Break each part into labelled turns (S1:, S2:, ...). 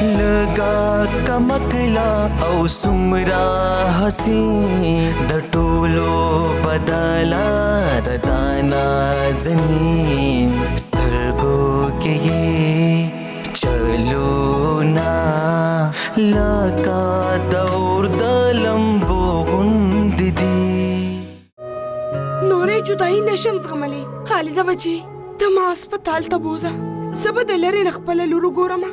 S1: लगा कमकला او سمرا حسی د ټولو بدلا د دانا زنین سترګو کې چلو نا لکا دور د لمبو غوند دی
S2: نورې جدائی نشم زغملی. خالده بچی ته ما هسپتال ته بوزه. زه به د لرې نه خپله لور وګورم.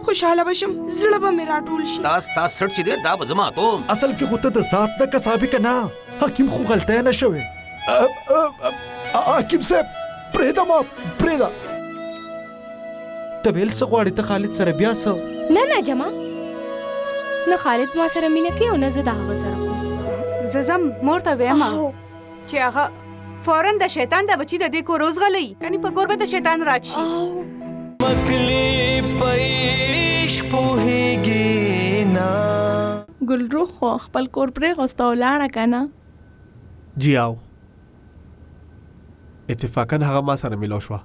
S2: خوشحاله بشم، زړه به مې راټول شي.
S3: تاس سړ چې دی دا به زما کوم.
S4: اصل کې خو ته د ذات نه کسابې که نه حکیم خو غلطی نه شوې. حکیم صاحب پرېږده ما پرېږده. ته ویل څه غواړې ته خالد سره بیا څه؟
S5: نه جما نه خالد ما سره مینه کوي او نه زه د هغه سره کوم.
S6: زه ځم مور ته وایم چې هغه فوراً د شیطان د بچي د دې کور وزغلی، کني په کور به د شیطان راشي.
S1: مکلی پیش پوهیږي نه
S7: ګلروح خو خپل کور پرې غوسته ولاړه که نه؟
S4: جی آو اتفاقا هغه ما سره میلاو شوه.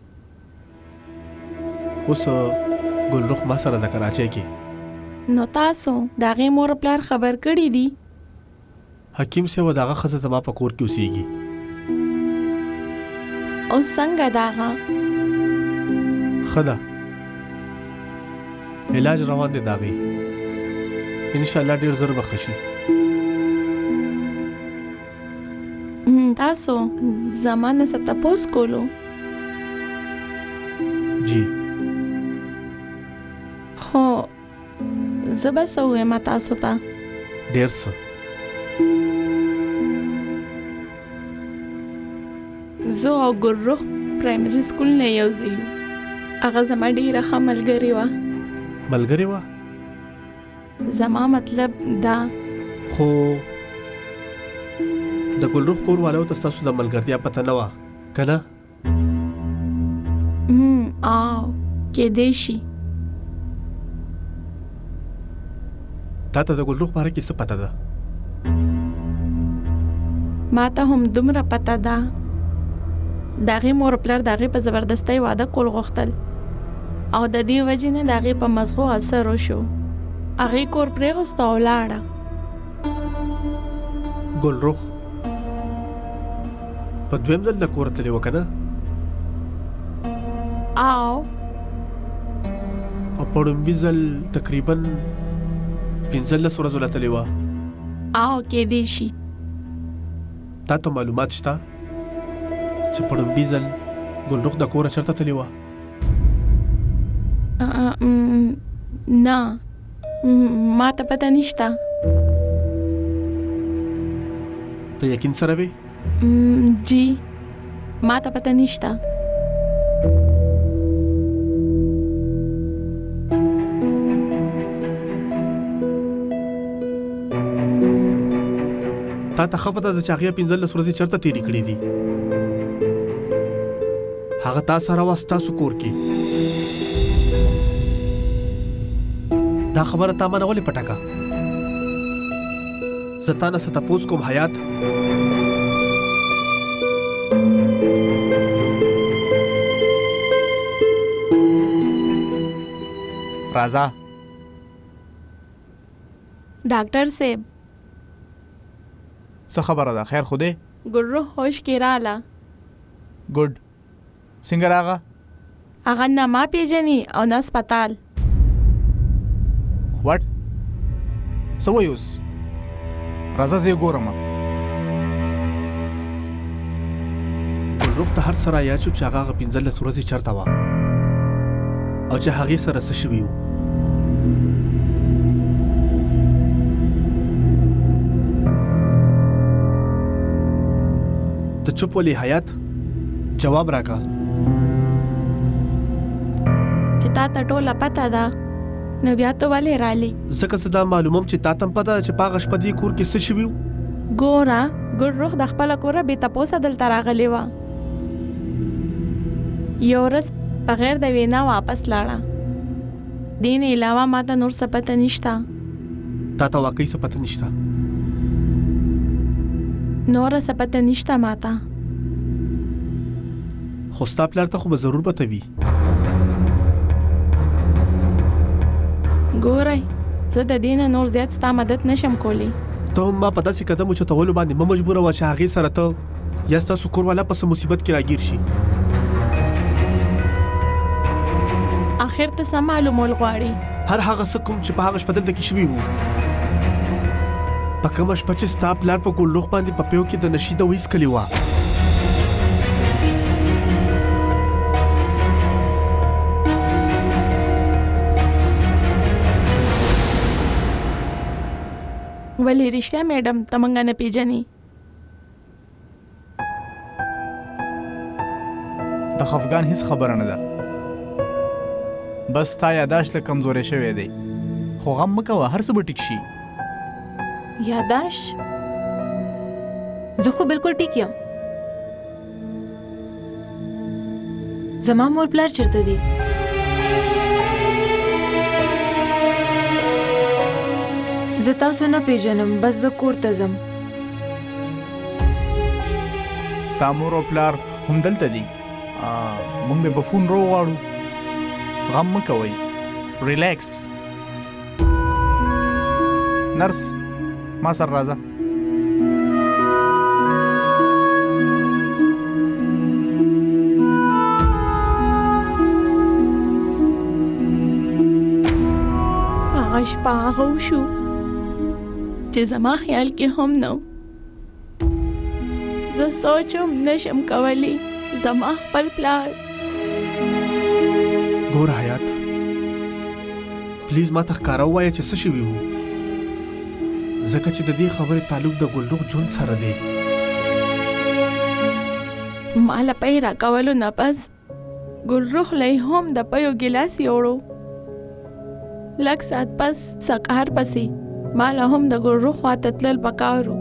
S4: اوس ګلروح ما سره د کراچۍ کې.
S7: نو تاسو د هغې مور پلار خبر کړي دي؟
S4: حکیم صاحب د هغه ښځه زما په کور کې اوسېږي.
S7: اوس څنګه د هغه؟
S4: ښه ده، علاج روان دی د هغې. انشاءالله ډېر ژر به ښه شي.
S7: تاسو زما نه څه تپوس کولو؟
S4: جی
S7: خو زه به څه ووایم تاسو ته؟
S4: ډېر څه.
S7: زه او ګلروح پرایمري سکول نه یو ځای یو. هغه زما ډېره ښه ملګرې وه.
S4: ملګرې وه؟
S7: زما مطلب دا
S4: خو د ګلروح کور والو ته ستاسو د ملګرتیا پته نه وه که نه؟
S7: او کیدای شي.
S4: تا ته د ګلروح باره کې څه پته ده؟
S7: ما ته هم دومره پته ده. د هغې مور پلار د هغې په زبردستۍ واده کول غوښتل او د دې وجې نه د هغې په مزغو اثر وشو. هغې کور پرېغوسته او ولاړه.
S4: ګلروح په دویم ځل د کوره تلې وه که نه؟
S7: او
S4: په ړومبي ځل تقریبا 15 ورځو له تلې وه.
S7: او کیدای شي.
S4: تا ته معلومات شته چې په ړومبي ځل ګلروح د کوره چېرته تلې وه؟
S7: نه ما ته پته نشته.
S4: ته یقین سره وې؟
S7: جی ما ته پته نشته.
S4: تا ته ښه پته ده چې هغې 15 ورځې چېرته تېرې کړې دي؟ هغه تا سره وه ستاسو کور کې. دا خبره تا ما نه ولې پټه کړه؟ زه تا نه څه تپوس کوم حیات.
S3: راځه.
S7: ډاکټر صاحب
S8: څه خبره ده؟ خیر خو دی؟
S7: ګلروح هوش کې راله.
S8: ګډ څنګه راغه؟
S7: هغه نه ما پیژني او نه هسپتال.
S8: وټ څه وایي اوس؟ راځه زه یې ګورم.
S4: ګلروح ته هر څه رایاد شو چې هغه 15 ورځې چېرته وه او چې هغې سره څه شوي وو. ته چوپ ولې حیات؟ جواب راکړه.
S7: چې تا ته ټوله پته ده نو بیا ته ولې رالې؟
S4: ځکه زه دا معلوموم چې تا ته هم پته ده چې په هغه شپه دې کور کې څه شوي وو.
S7: ګوره ګلروح د خپله کوره بې تپوسه دلته راغلې وه. یو ورځ بغیر د وینا واپس لاړه. دې نه علاوه ما ته نور څه پته نشته.
S4: تا ته واقعي څه پته نشته؟
S7: نوره څه پته نشته ما ته.
S4: خو ستا پلار ته خو به ضرور پته وي.
S7: ګورئ زه د دې نه نور زیات ستا مدد نشم کولی.
S4: ته هم ما په داسې قدم اوچتولو باندې مه مجبوروه چې هغې سره ته یا ستاسو کور والا په څه مصیبت کې راګیر شي.
S7: آخر ته څه معلومول غواړي؟
S4: هر هغه څه کوم چې په هغه شپه دلته کې شوي وو. په کومه شپه چې ستا پلار په ګلرخ باندې په پیو کې د نشي د ویڅکلې وه.
S7: ولې رښتیا میډم ته موږ نه پیژنې؟
S8: د خفګان هیڅ خبره نه ده، بس تا یاداشت له کمزوری شوی دی، خو غم مه کوه، هر څه به ټیک شي.
S5: یاداش زه خو بالکل ټیک یم. زما مور پلار چیرته دي؟ زه تاسو نه پیژنم، بس زه کور ته ځم.
S8: ستا مور او پلار هم دلته دي، موږ به په فون راوغواړو. غم مه کوئ، ریلیکس. نرس ما سره راځه.
S7: هغه شپه هغه وشو چې زما خیال کې هم نه و. زه سوچم نشم کولی زما خپل پلار.
S4: ګوره حیات، پلیز ما ته ښکاره ووایه چې څه شوي وو، ځکه چې د دې خبرې تعلق د ګلرخ ژوند سره دی.
S7: ما له پی راکولو نه پس ګلرخ له یې هم د پیو ګیلاس یوړو. لږ ساعت پس سکهار پسې ما له هم د ګلرخ خواته تلل پکار و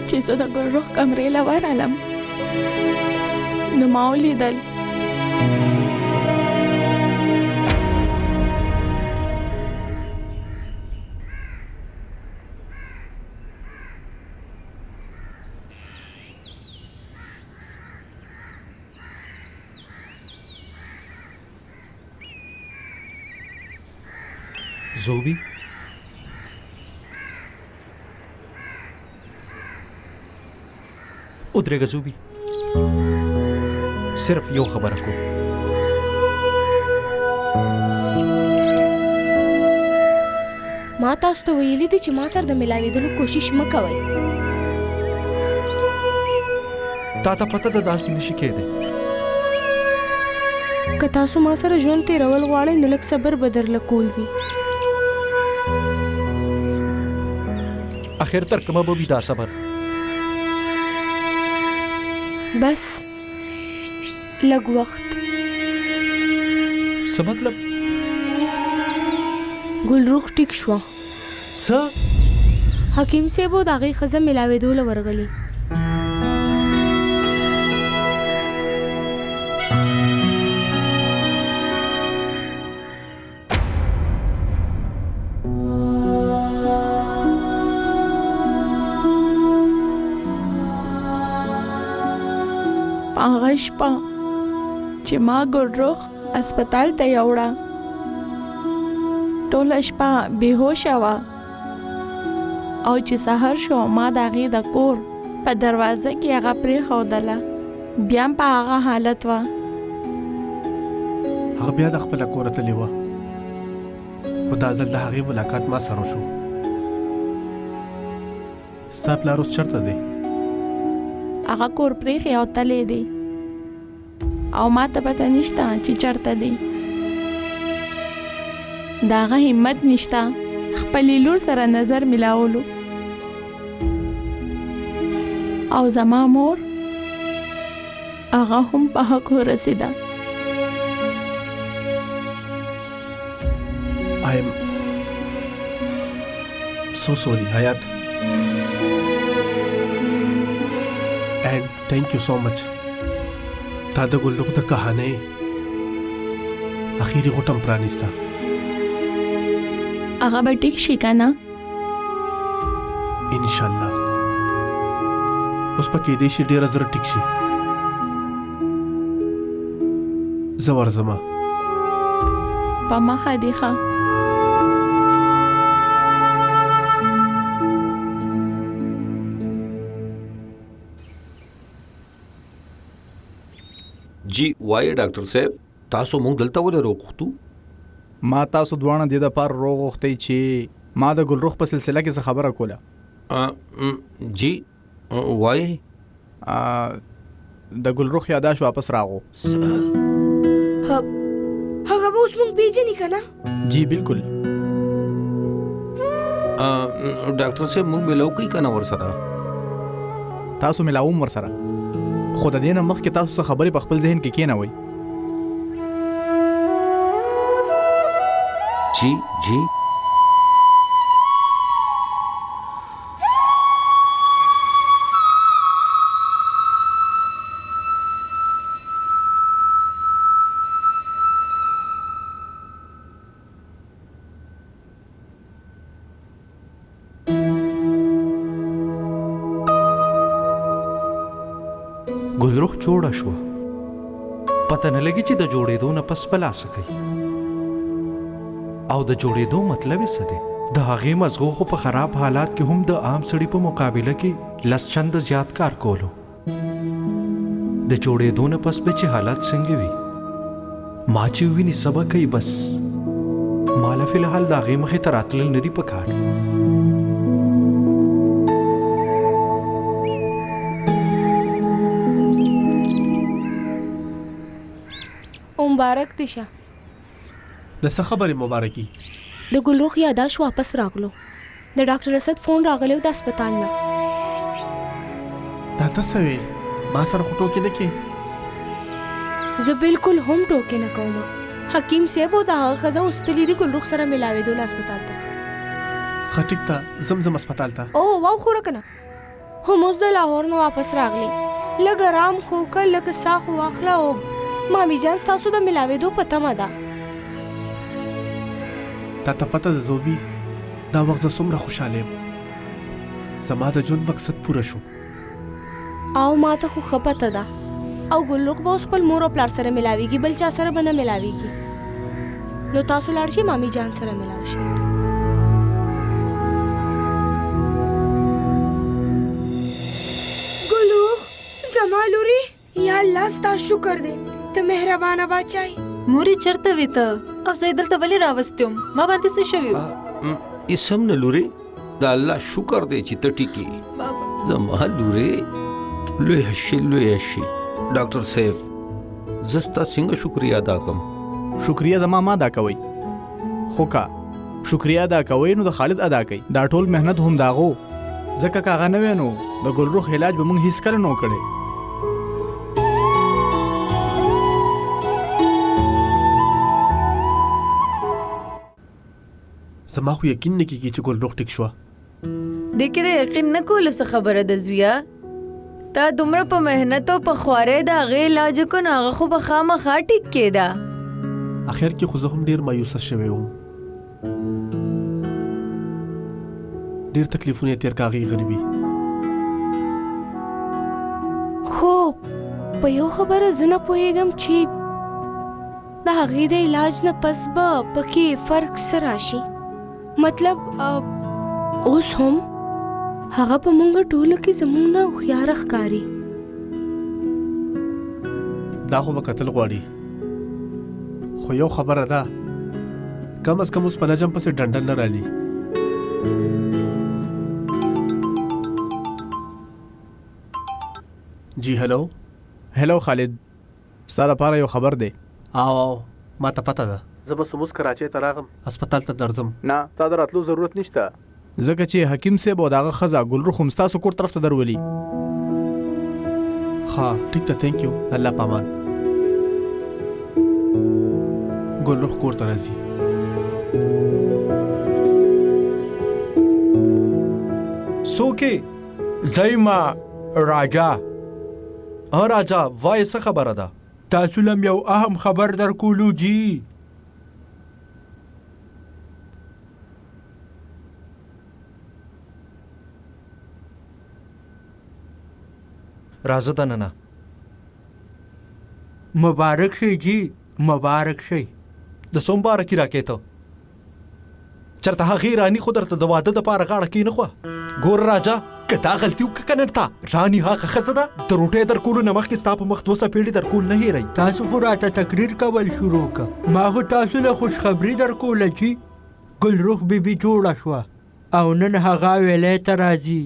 S7: چې زه د ګلرخ کمرې له ورغلم نو ما ولیدل
S1: زوبي ودرېږه زوبي، صرف یو خبره کوم.
S5: ما تاسو ته ویلي دي چې ما سره د ملاوېدلو کوشش مه کوئ.
S1: تا ته پته ده داسې نشي کېدی.
S5: که تاسو ما سره ژوند تېرول غواړئ نو لږ صبر به درله کول وي.
S1: اخر تر کومه به وي دا صبر؟
S5: بس لږ وخت.
S1: څه مطلب؟
S5: ګلرخ ټیک شوه.
S1: څه؟
S5: حکیم صاحب و د هغې ښځه ملاوېدو له ورغلي.
S7: هغه شپه چې ما ګلرخ هسپتال ته یوړه ټوله شپه بېهوشه وه او چې سهار شو ما د هغې د کور په دروازه کې هغه پرېښودله، بیا هم په هغه حالت وه.
S4: هغه بیا د خپله کوره تللې وه، خو دا ځل د هغې ملاقات ما سره وشو. ستا پلار اوس چېرته دی؟
S7: هغه کور پرېښی او تللی دی او ما ته پته نشته چې چېرته دی. د هغه همت نشته خپلې لور سره نظر ملاولو او زما مور هغه هم په حق ورسېده.
S4: I am so sorry, Hayat. And thank you so much. تا د ګلرخ د کهانۍ اخیری غوټم پرانیسته.
S7: هغه به ټیک شي که نه؟
S4: انشاءالله. اوس په کېدی شي ډېره زر ټیک شي. زه ورځمه.
S7: په مخه دی ښه.
S3: जी وای ډاکټر صاحب تاسو مونږ دلته ولې روغتو؟
S8: ما تاسو دواړه د دې لپاره روغ وختي چې ما د ګلروخ په سلسله کې څه خبره کوله.
S3: جی وای
S8: د ګلروخ یاداش واپس راغو.
S2: هغه به اوس مونږ پیژني که نه؟
S8: جی بالکل.
S3: ډاکټر صاحب مونږ ملاو کوي که نه ورسره؟
S8: تاسو ملاوم ورسره، خو د دې نه مخکې تاسو څه خبرې په خپل ذهن کې کېنوئ.
S3: جی جی
S1: ګلروخ جوړه شوه، پته نه لګي چې د جوړېدو نه پس بلا څه کوي او د جوړېدو مطلب یې څه دی. د هغې مزغو خو په خراب حالات کې هم د عام سړي په مقابله کې لس چنده زیات کار کولو. د جوړېدو نه پس به چې حالات څنګه وي ما چې وویني سبا کوي، بس ماله فی الحال د هغې مخې ته راتلل نه دي پکار.
S5: مبارک دي شه.
S4: د څه خبرې مبارکي؟
S5: د ګلروخ یاداش واپس راغلو. د ډاکټر اسد فون راغلی و د هسپتال نه.
S4: دا ته څه وې؟ ما سره خو ټوکې نه کې.
S5: زه بالکل هم ټوکې نه کوم. حکیم صاحب او د هغه ښځه اوس تللي دي ګلروخ سره ملاوېدو هسپتال ته.
S4: ښه ټیک ته زم هسپتال ته.
S5: او واو خوره که نه، هم اوس د لاهور نه واپس راغلی. لږ ارام خو که لږ ساه خو واخله او مامي جان ستاسو د ملاوېدو په تمه ده.
S4: تا ته پته ده زوبي دا وخت زه څومره خوشحاله یم. زما د ژوند مقصد پوره شو.
S5: او ما ته خو ښه پته ده. او ګلروخ به اوس خپل مور او پلار سره ملاویږي، بل چا سره به نه ملاویږي. نو تاسو لاړ شئ مامي جان سره ملاو شئ.
S2: ګلروخ زما لوري، یا الله ستا شکر دی، ته مهربانه بچای.
S9: موري چرته وې ته؟ او زه دلته ولې راوستم؟ ما باندې څه شوي و؟
S3: اسم نه لورې، د الله شکر دی چې ته ټیکې. زما لورې لویه شي لویه شي. ډاکټر صاحب زه ستا څنګه شکریه ادا کړم؟
S8: شکریه زما ما ادا کوئ، خو که شکریه ادا کوئ نو د خالد ادا کوئ. دا ټول مهنت هم داغو، ځکه که هغه نه وی نو د ګلروخ علاج به موږ هیڅکله نه و کړی.
S4: زما خو یقین نه کېږي چې ګلروخ ټیک شوه.
S10: دې کې د یقین نه کولو څه خبره ده زویه. تا دومره په محنت او په خوارۍ د هغې علاج وکړو نو هغه خو به خامخا ټیک کېده.
S4: اخر کې خو زه هم ډېر مایوسه شوی وم. ډېر تکلیفونه یې تېر کړه هغې غریبي.
S5: خو په یو خبره زه نه پوهېږم چې د هغې د علاج نه پس به پکې فرق څه راشي. مطلب اوس هم هغه په مونږ ټولو کې زمونږ نه هوښیاره ښکاري.
S4: دا خو به کتل غواړي، خو یو خبره ده، کم از کم اوس په نجم پسې ډنډل نه رالي. جی هلو.
S8: هلو خالد، ستا لپاره یو خبر دی.
S4: او ما ته پته ده، زه به سموس کراچۍ ته راغم، هسپتال ته درځم.
S8: نه تا د راتلو ضرورت نشته، ځکه چې حکیم صاحب او د هغه ښځه ګلروخ هم ستاسو کور طرف ته درولي.
S4: ها ټیک ده، تھینک یو، الله پامان. ګلروخ کور ته راځي.
S1: څوکې دایما راجا. راجا وای څه خبره ده؟
S11: تاسو لم یو اهم خبر در کولو جی.
S1: راځه دننه.
S11: مبارک شي جی، مبارک شي.
S1: د سومبار کی راکېته چرته هغه رانی خو درته د واده د پاره غاړه کې نه خو ګور راجا کدا غلطي وکنه تا رانی هغه خزه ده د روټې در کولو نمخ کې ستاپ مخ 200 پیړي در کول نه هېري
S11: تاسو خو راته تقریر کول شروع کا ما خو تاسو له خوش خبری در کوله چې ګلروخ بیبي جوړه شو او نن هغه ویلې ته راځي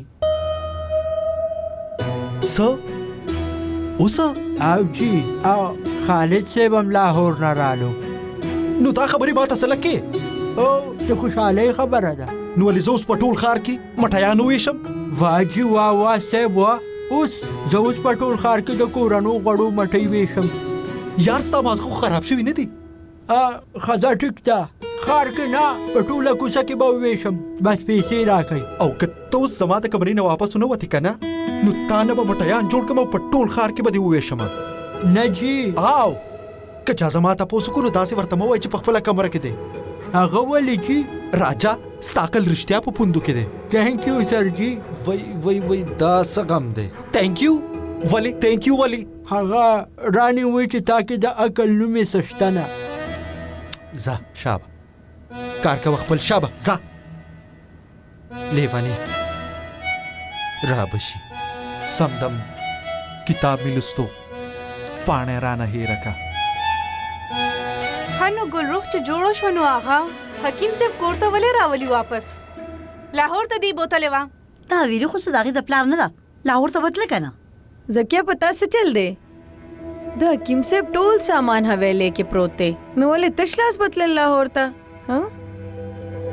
S1: اوسه
S11: او جی او خالد صاحب هم لاهور نه رالو
S1: نو دا خبرې ما ته څه لکې
S11: او د خوشحالۍ خبره ده
S1: نو ولې زه اوس په ټول ښار کې مټیانو ویشم
S11: واجی وا صاحب وا اوس زه اوس په ټول ښار کې د کورنو غړو مټۍ ویشم
S1: یار ستا مازغه خراب شوي نه دي
S11: ښځه ټیک ده ښار کې نه په ټوله کوڅه کې به وویشم بس پیسې راکئ
S1: او که ته اوس زما د کمرې نه واپس ونه وتې که نه نو تا نه به مټیان جوړ کړم او په ټول ښار کې به دې وویشم
S11: نه جی
S1: او که چا زما تپوس وکړو نو داسې ورته مه وایي چې په خپله کمره کې دی
S11: هغه ولې جی
S1: راجا ستا عقل رښتیا په پوندو کې دی
S11: تھینک یو سر جی
S1: وای دا څه غم دی تھینک یو ولې
S11: هغه رانی وایي چې تا کې د عقل نوم یې څه شته نه
S1: ځه شابه کار کوه خپل شابه ځه لیونې را بشي سمدم کتاب مې لستو پاڼې رانه هېره کا
S6: هنو ګلروخ چې جوړو شو نو آغا حکیم صاحب کور ته ولې راولي واپس لاهور ته دی بوتلې وا
S10: تا ویلي خو صداغي د پلان نه ده لاهور ته بتل کنه زکیه پتا څه چل دی د حکیم صاحب ټول سامان حوالے کې پروت دی نو ولې تشلاس بتل لاهور ته ها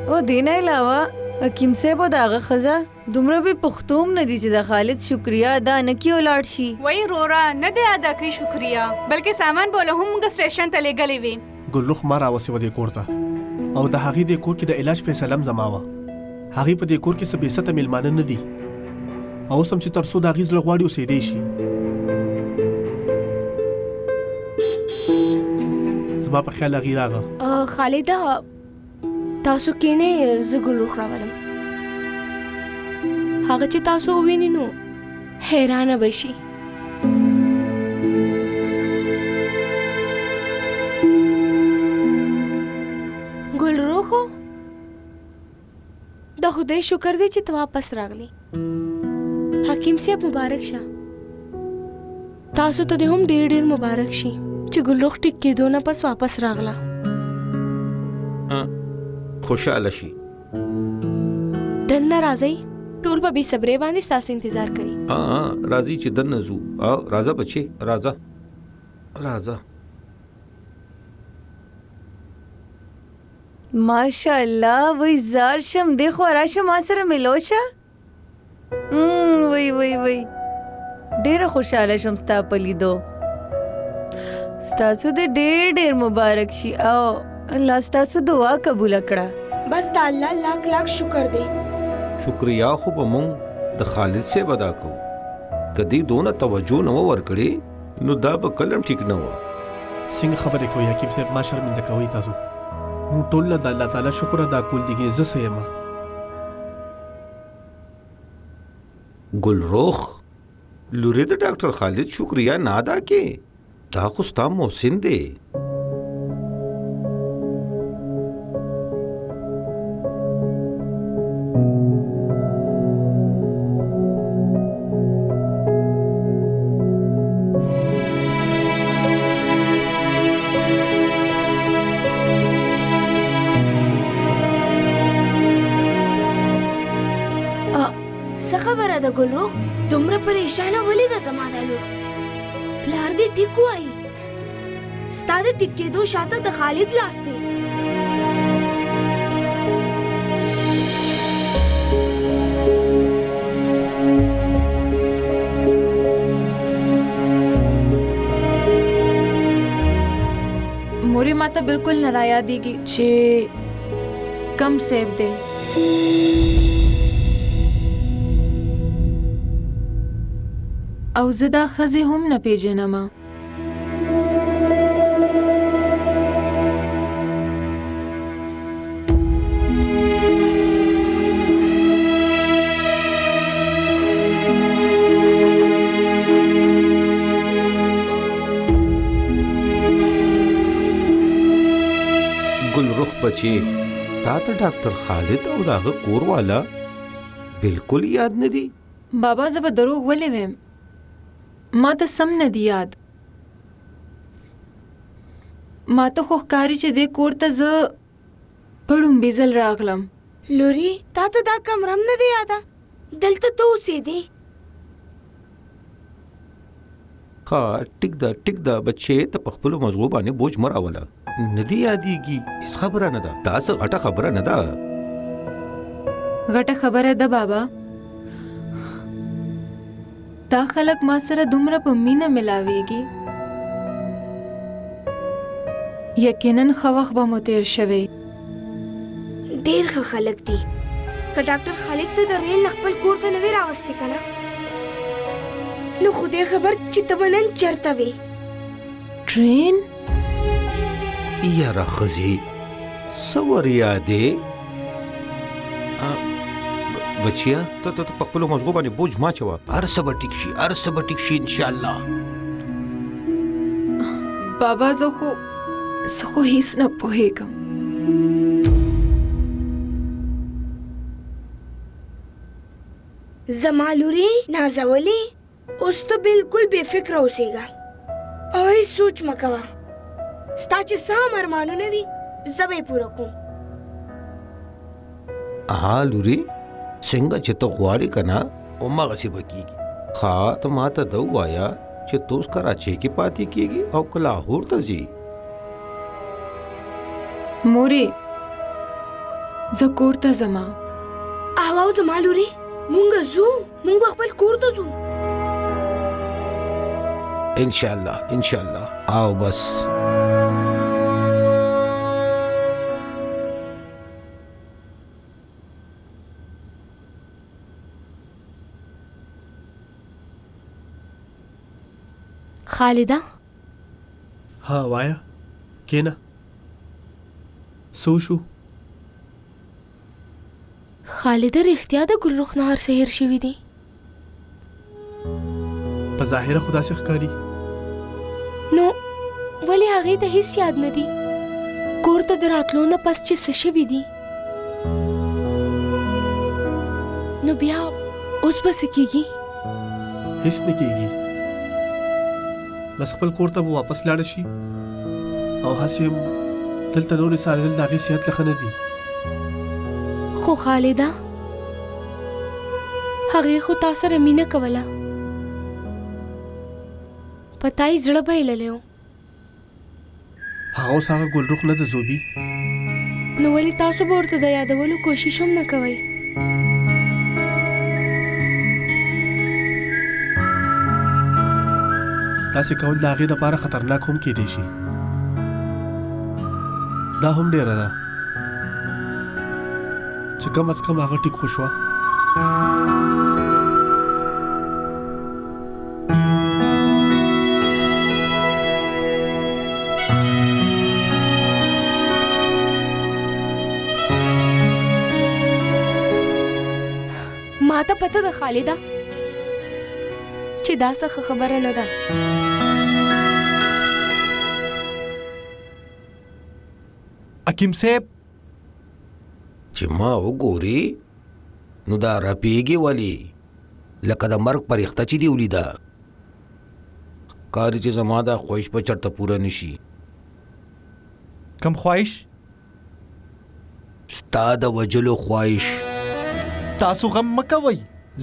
S10: او دینه علاوه حکیم صاحب داغه خزا دومره به پختوم نه دي چې د خالد شکریا ادا نه کی ولاړ شي
S6: وای رورا نه دی ادا کوي شکریا بلکې سامان بوله هم د سټیشن ته لګلې وي
S4: ګلروخ ما راوسې و دې کور ته او د هغې دې کور کې د علاج فیصله هم زما وه هغې په دې کور کې څه بېسته میلمانه نه دي او اوس هم چې تر څو د هغې زړه غواړي اوسېدی شي زما په خیال هغې راغه
S5: خالده تاسو کینې زه ګلروخ راولم هغه چې تاسو ووینئ نو حیرانه به شي ګلروخو د خدای شکر دی چې ته واپس راغلی حکیم صاحب مبارک شه تاسو ته دې هم ډېر مبارک شي چې ګلروخ ټیک کېدو نه پس واپس راغله
S3: خوشاله شي
S5: دننه راځئ ټول په بې صبرۍ باندې ستاسو انتظار کوي
S3: راځي چې دننه ځو او راځه بچې راځه
S10: ماشاءالله وای زار شم دی خو راشه ما سره ملوشه وای ډېر خوشاله شم ستا په لیدو ستاسو د ډېر مبارک شي او الله ستاسو دعا قبول کړه
S5: بس د الله لاک شکر دی
S3: شکریا خو به مونږ د خالد صاحب ادا کوو کدی دونه توجه نه ورکړي نو دا به کلم ټیک نه و
S4: څنګه خبرې کوي حکیم صاحب ما شرمنده کوي تاسو مونږ ټول د الله تعالی شکر ادا کول دي چې زه څه یم
S3: ګلروخ لورې د ډاکټر خالد شکریا نه ادا کې دا خو ستا محسن دی
S5: څه خبره ده ګلروخ دومره پریشانه ولې ده زما دا لور پلار دې ټیک وایي ستا د ټیک کېدو شاته د خالد لاس دی
S9: موري ماته بالکل نه را یادېږي چې کم سیب دی او زه دا ښځې هم نه پیژنم
S3: ګلرخ بچي تا ته ډاکټر خالد او داغه کور والا بالکل یاد نه دي؟
S9: بابا زه به دروغ ولې ویم؟ ما ته سم نه دی یاد. ما ته خو ښکاري چې دې کور ته زه په ړومبي ځل راغلم.
S2: لوري تا ته دا کمره هم نه دی یاده؟ دلته ته اوسېدې؟
S3: ها ټیک ده بچې ته په خپلو مزغو باندې بوج مه راوله. نه دي یادېږي، هېڅ خبره نه ده، دا څه غټه خبره نه ده.
S9: غټه خبره ده بابا. دا خلک ما سره دومره په مینه ملاویږي. یقینا ښه وخت به مو تېر شوی.
S2: ډېر ښه خلک دي. که ډاکټر خالد ته د ریل نه خپل کور ته نه وې راوستې که نه، نو خدای خبر چې ته به نن چېرته وې.
S9: ټرین؟
S3: یاره ښځې څه ور یادې؟ بچیا ته په خپلو مزغو باندې بوج مه اچوه. هر څه به ټیک شي، هر څه به ټیک شي انشاءالله.
S9: بابا زه خو هیڅ نه پوهېږم.
S2: زما لورې نازولې، اوس ته بالکل بې فکره اوسېږه او هېڅ سوچ مه کوه. ستا چې څه هم ارمانونه وي زه به یې پوره کوم.
S3: ها لورې څنګه چې ته غواړې که نه هماغسې به کېږي. ښه ته ما ته ده ووایه چې ته اوس کراچۍ کې پاتې کېږي او که لاهور ته ځې؟
S9: مورې زه کور ته ځمه.
S2: احواو زما لورې مونږ ځو، مونږ به خپل کور ته ځو
S3: انشاءالله. او بس
S5: خالده
S4: ها وایا کېنه. څه وشو؟
S5: خالده رښتیا د ګلرخ نه هر څه هېر شوي دي؟
S4: په ظاهره خو داسې ښکاري.
S5: نو ولې هغې ته هیڅ یاد نه دي؟ کور ته د راتلو نه پس چې څه شوي دي نو بیا اوس به څه کېږي؟
S4: هیڅ نه کېږي، بس خپل کور ته به واپس لاړه شي او هسې هم دلته نورې څارېدل د هغې صحت له ښه نه دي.
S5: خو خالده هغې خو تا سره مینه کوله، په تا یې زړه بایللی و.
S4: هغه اوس هغه ګلرخ نه ده زوبي.
S5: نو ولې تاسو به ورته د یادولو کوشش هم نه کوئ؟
S4: داسې کول د هغې دپاره خطرناک هم کیدی شي. دا هم ډېره ده چې کم از کم هغه ټیک خو شوه.
S5: ما ته پته ده خالده چې دا څه خبره نه ده.
S1: حکیم صاحب
S3: چې ما وګوري نو دا رپېږي ولې لکه د مرګ پرښته چې دې ولیده. ښکاري چې زما دا خواهش به چېرته پوره نه شي.
S1: کم خواهش؟
S3: ستا د وجلو خواهش.
S1: تاسو غم مه کوئ،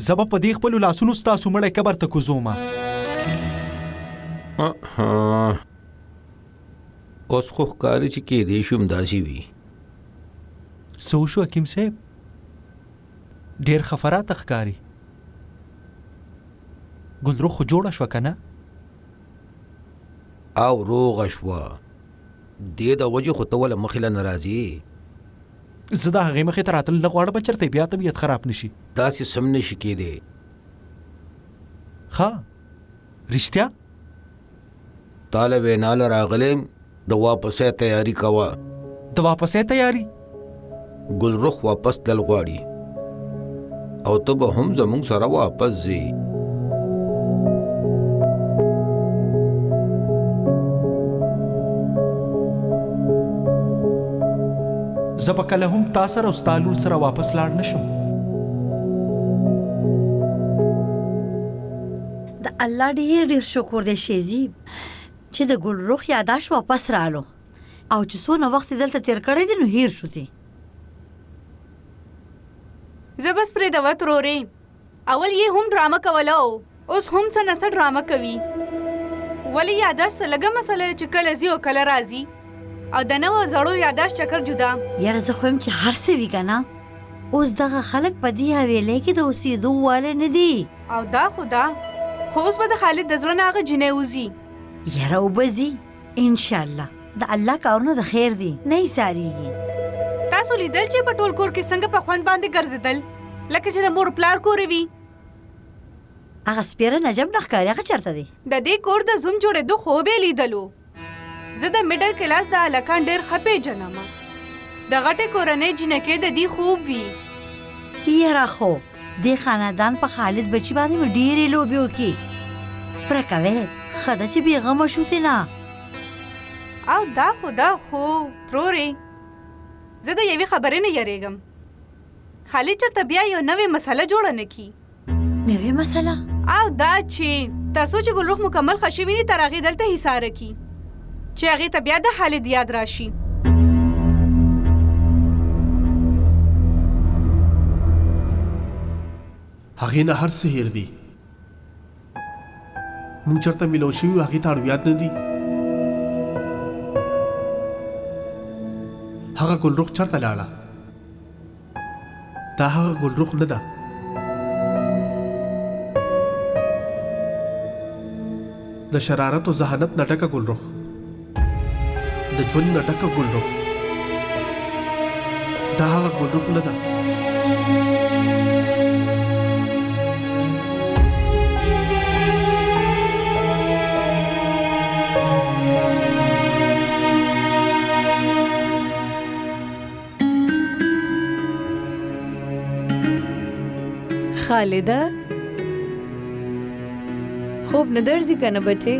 S1: زه به په دې خپلو لاسونو ستاسو مړی قبر ته کوزومه.
S3: اوس خو ښکاري چې کېدی شي همداسې وي.
S1: څه وشو حکیم صاحب؟ ډېر خفراته ښکاري. ګلرخ خو جوړه شوه که نه؟
S3: او روغه شوه. دې د وجې خو ته ولې مخې له نه راځې؟
S1: زه د هغې مخې ته راتل نه غواړم چېرته بیا طبیعت خراب نه شي.
S3: داسې سم نه شي کېدی.
S1: ښه رښتیا؟
S3: تا له وینا له راغلم، د واپسۍ تیاري کوه.
S1: د واپسۍ تیاري؟
S3: ګلرخ واپس تلل غواړي او ته به هم زموږ سره واپس ځې.
S1: زه به کله هم تا سره او ستا لور سره واپس لاړ نشم.
S12: د الله ډېر ډېر شکر دی شیزي چې د ګلرخ یاداش واپس رالو او چې څونه وخت دلته تیر کړی دی نو هیر شو دی.
S6: زه بس پرې د وت رورې اول یې هم ډرامه کوله اوس هم څه نسه ډرامه کوي. ولې یاداش څه لږه مسله چې کله ځي او کله راځي او د نوو زړو یاداش چکر جدا.
S12: یاره زه خو یم چې هر څه وي که نه اوس دغه خلک په دې حویلۍ کې د اوسېدو واله نه دي.
S6: او دا خو دا خو اوس به د خالد د زړه نه هغه جینۍ وځي.
S12: یاره اوبه ځي انشاءالله. د الله کارونه د خیر دي نه یې ساریږي.
S6: تاسو لیدل چې په ټول کور کې څنګه په خوند باندې ګرځېدل لکه چې د مور پلار کور وي.
S12: هغه سپیره نجم نه ښکاري. هغه چېرته دی؟
S6: د دې کور د زوم جوړېدو خوب یې لیدلو. زه د میډل کلاس د هلکان ډېر ښه پېژنم. د غټې کورنۍ جینکې د دې خوب وي.
S12: یاره خو دې خاندان په خالد بچي باندې مې ډېرې لوبې وکړي. پره کوې ښه ده چې بېغمه شو تېنه.
S6: او دا خو دا خو ترورې زه د یوې خبرې نه یریږم. خالد چېرته بیا یو نوې مسله جوړه نه کړي.
S12: نوې مسله؟
S6: او دا چې تاسو چې ګلرخ مکمل ښه شوي نه تر هغې دلته حصاره کړي چې هغې ته بیا د خالد یاد راشي.
S4: هغې نه هر څه هیر دي. مونږ چېرته میلاو شوي وو هغې ته اړویات نه دي. هغه ګلرخ چېرته لاړه؟ دا هغه ګلرخ نه ده. د شرارت او ذهانت نه ډکه ګلرخ، د ژوند نه ډکه ګلرخ. دا هغه ګلرخ نه ده.
S10: خالده خوب نه درځي که نه بچې؟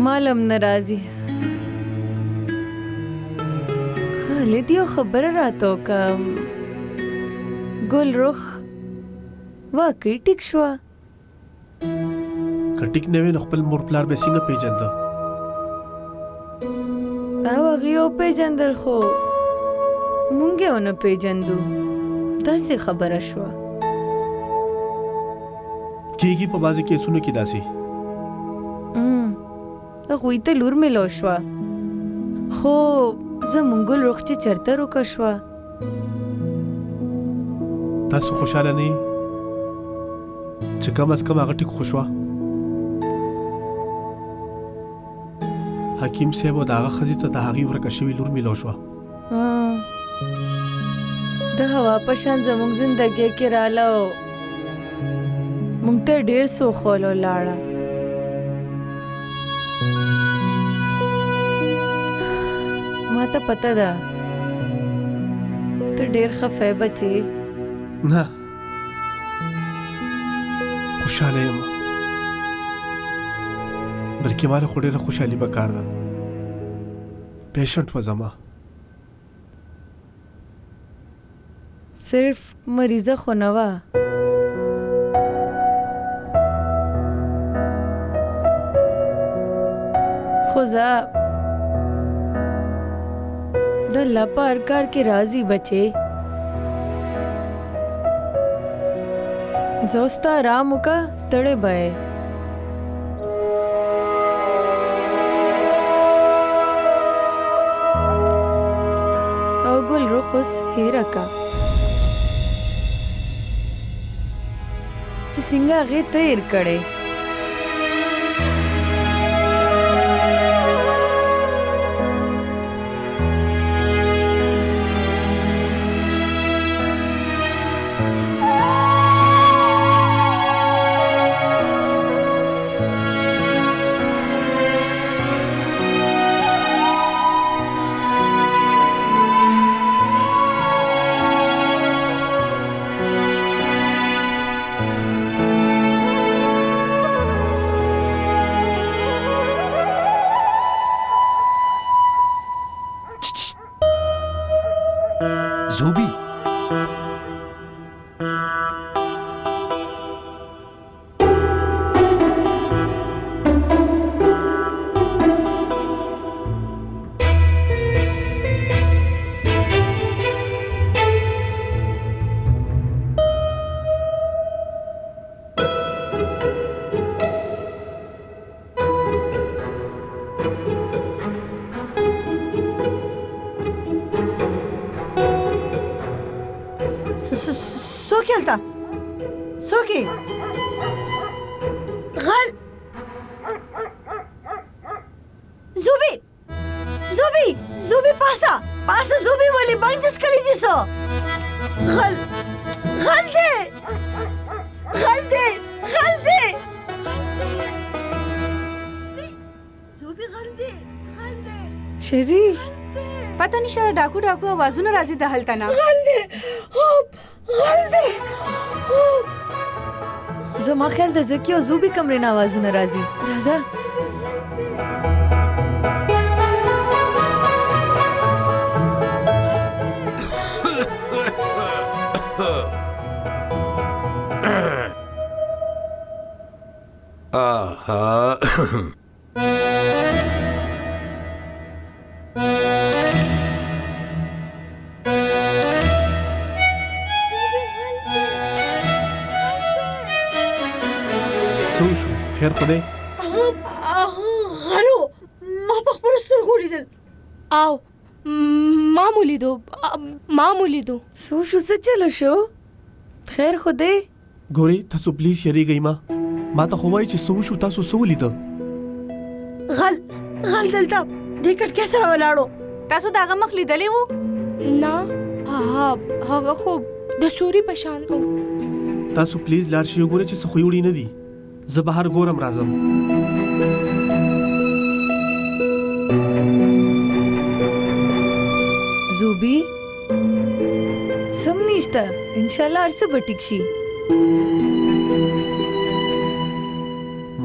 S10: مالم نه راځي. خالد یو خبره راته وکړه. ګلرخ واقعي ټیک شوه؟
S4: که ټیک نه وی نو خپل مور پلار به څنګه پیژنده؟
S10: او هغې وپېژندل خو مونږ یې ونه پېژندو. داسې خبره شوه.
S4: کېږي په بعضې کیسونو کې داسې.
S10: هغوی ته لور میلاو شوه خو زمونږ ګلرخ چې چېرته روکه شوه.
S4: تاسو خوشحاله نه یې چې کم از کم هغه ټیک خو شوه؟ حکیم صاحب او د هغه ښځې ته د هغې ورکه شوې لور میلاو شوه.
S10: د هوا په شان زموږ زندګۍ کې راله او موږ ته ډېر سوخول ولاړه. ما ته پته ده ته ډېر خفه یې بچې.
S4: نه خوشحاله یم، بلکې ما له خو ډېره خوشحالي پکار ده. پیشنټ وه زما.
S10: صرف مریضه خو نه وه. خو زه د الله په هر کار کې راضي بچې. زه اوس ته ارام وکړه، ستړی به یې. او ګلرخ اوس هېره کړه چې څنګه هغې ته هېر کړی.
S1: زوبی
S12: سوکي هلته سوکي غل زوبي زوبي زوبي پاسا زوبي ولې باندې سکلي دي سو غل دې زوبي غل دې
S10: شیزی
S6: پته نشه ډاکو आवाजونه راځي د هلته نه
S10: غل دې زما خیال د زکی او زوبي کمرې نه आवाजونه راځي راځه
S3: آها
S4: سوشو خیر خدای
S12: غلو ما په خپل سترګو لیدل
S5: او معمولی دو
S10: سو شو څه چلو شو خیر خدای
S4: ګوري تاسو پلیز یریږئ ما ته خو وایي چې سو شو تاسو سو لیده
S12: غل دلته دې کټکې سره ولاړو
S6: تاسو داغه مخ لیدلی وو
S5: نه هغه خو د سوري په شان و
S4: تاسو پلیز لاړ شئ وګورئ چې څه خو وړي نه دي زه بهر ګورم راځم
S10: زوبي سم نشته ان شاء الله هر څه به ټیک شي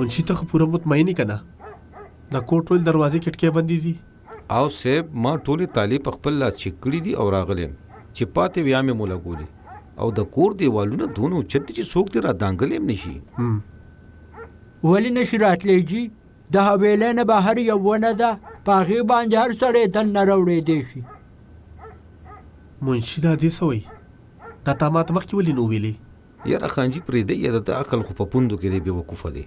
S4: منشي ته خو پوره مطمئنی کنه د کوټ ټول دروازې کټکې بندې دي
S3: او صاحب ما ټولې تالی په خپل لاس چکړې دي او راغلم چې پاتې بیا مې مولا ګولي او د کور دیوالونه دونه اوچت دي چې څوک دې را دانګلی هم نشي
S11: ولی نشي راتلی جي د حویلۍ نه بهر یو ونه ده په هغې باندې هر سړی دننه راوړېدی شي
S4: منشي دا دې څه وایي دا تا ماته مخکې ولې نه وویلې
S3: یاره خانجي پرېږدی یا د عقل خو په پوندو کې دی بېوقوفه دی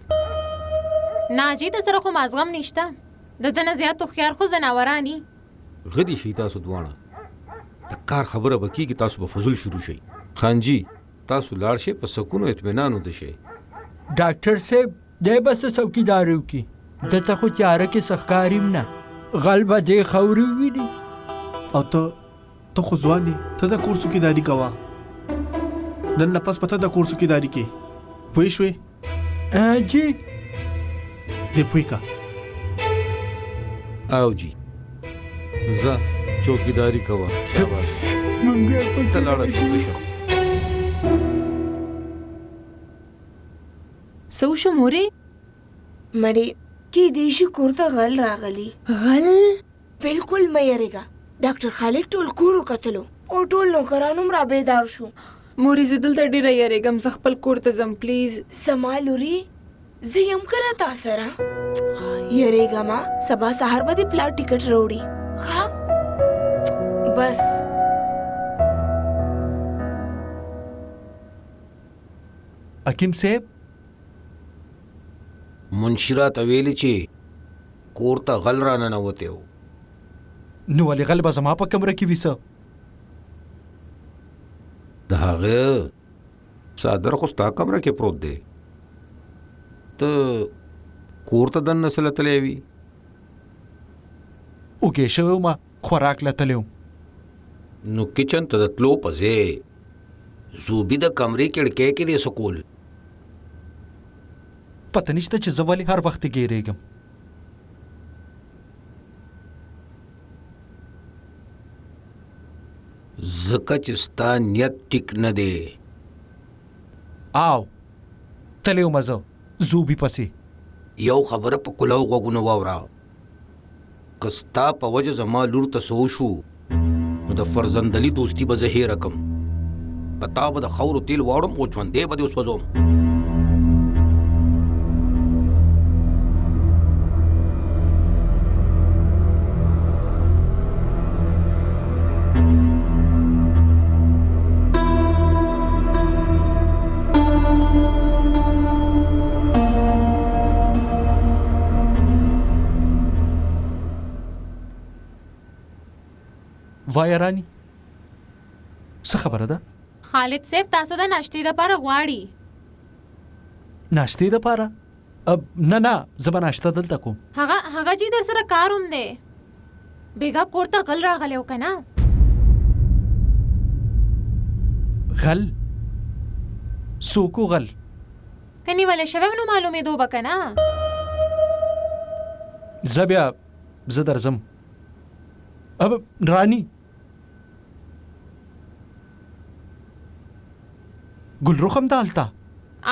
S9: ناجی د سره خو مازغم نشته د ده نه زیات هوښیار خو ځناوران دي
S3: غلي شئ تاسو دواړه د کار خبره به کېږي تاسو به فضول شروع شئ خانجي تاسو لاړ شئ په سکون او اطمینان وده شئ
S11: ډاکټر صاحب دی به څه څوکیداري وکړي دته خو تیاره کې څه ښکاري هم نه غل به دې خاورې وویني
S4: او ته خو ځوان یې ته د کور څوکیداري کوه نن نه پس پته د کور څوکیداري کې پوه شوې
S11: جی
S4: دې پوه که
S3: او جی زه چوکیداری کوه شاباش ته لاړه شو بشو
S9: سو شو مورې
S2: مړې کې دیشي کور ته غل راغلی
S5: غل
S2: بالکل مې یریګا ډاکټر خالد ټول کور وکتلو او ټول نوکران هم را بیدار شو
S9: مورې زه دلته ډېره یریږم زه خپل کور ته ځم پلیز
S2: زما لوري زه یم که نه تا سره یریګا ما سبا سهار به دې پلاټ ټیکټ راوړي ښه بس
S1: حکیم صاحب
S3: منشي راته ویلي چې کور ته غل را ننوتی و
S1: نو ولې غل به زما په کمره کې ویسه
S3: د هغه څادر خو ستا کمره کې پروت دی ته کور ته دننه څه لتلی وي
S1: اوږې شوی وم خوراک لتلی وم
S3: نو کچن ته د تلو په ځای زوبي د کمرې کړکۍ کې دی سکول
S1: پته نشته چې زه ولې هر وخت ګیرېږم
S3: ځکه چې ستا نیت ټیک نه دی
S1: آو تلی وم زه زوبي پسې
S3: یو خبره په کلو غوږونه واوره که ستا په وجه زما لور ته څه وشو نو د فرزندلی دوستی به زه هېره کم په تا به د خاورو تیل واړم او ژوندی به دې وسوځوم.
S1: وای رانی څه خبره ده؟
S9: خالد صاحب تاسو د ناشتې لپاره غواړي.
S1: ناشتې دپاره؟ نه نه زه به ناشته دلته کوم.
S9: هغه چې در سره کار هم دی بیګا کور ته غل راغلی و که نه؟
S1: غل؟ څوک و غل؟
S9: که نیولی شوی نو معلومېدو به که نه؟
S1: زه بیا زه درځم. رانی ګلرخ هم دالته؟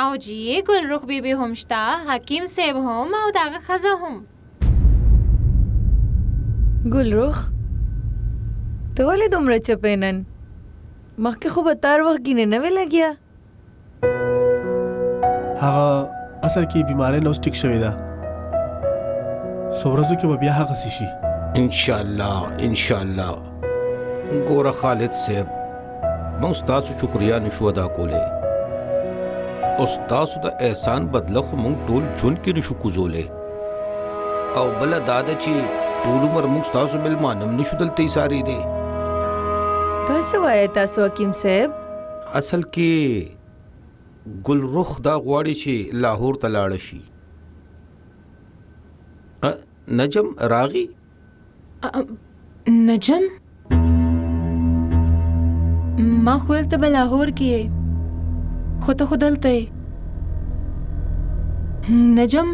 S9: او جی ګلرخ بیبي هم شته، حکیم صاحب هم او د هغه ښځه هم.
S10: ګلرخ ته ولې دومره چپې نن؟ مخکې خو به تار وخت ګینې نه وې لګیا.
S4: هغه اصل کې بیماری نو ټیک شوې ده، څو ورځو کې به بیا هغسې شي.
S3: انشاءالله ګوره خالد صاحب موږ ستاسو شکریا نشو ادا کولی او ستاسو د احسان بدله خو موږ ټول ژوند کې نشو کوزولی او بله دا ده چې ټول عمر موږ ستاسو مېلمانه هم نشو دلته ایسارې دی.
S10: دا څه وایې تاسو حکیم صاحب؟
S3: اصل کې ګلرخ دا غواړي چې لاهور ته لاړه شي. نجم راغی؟
S9: نجم؟ ما خو ته به لاهور کې خو ته خو دلته نجم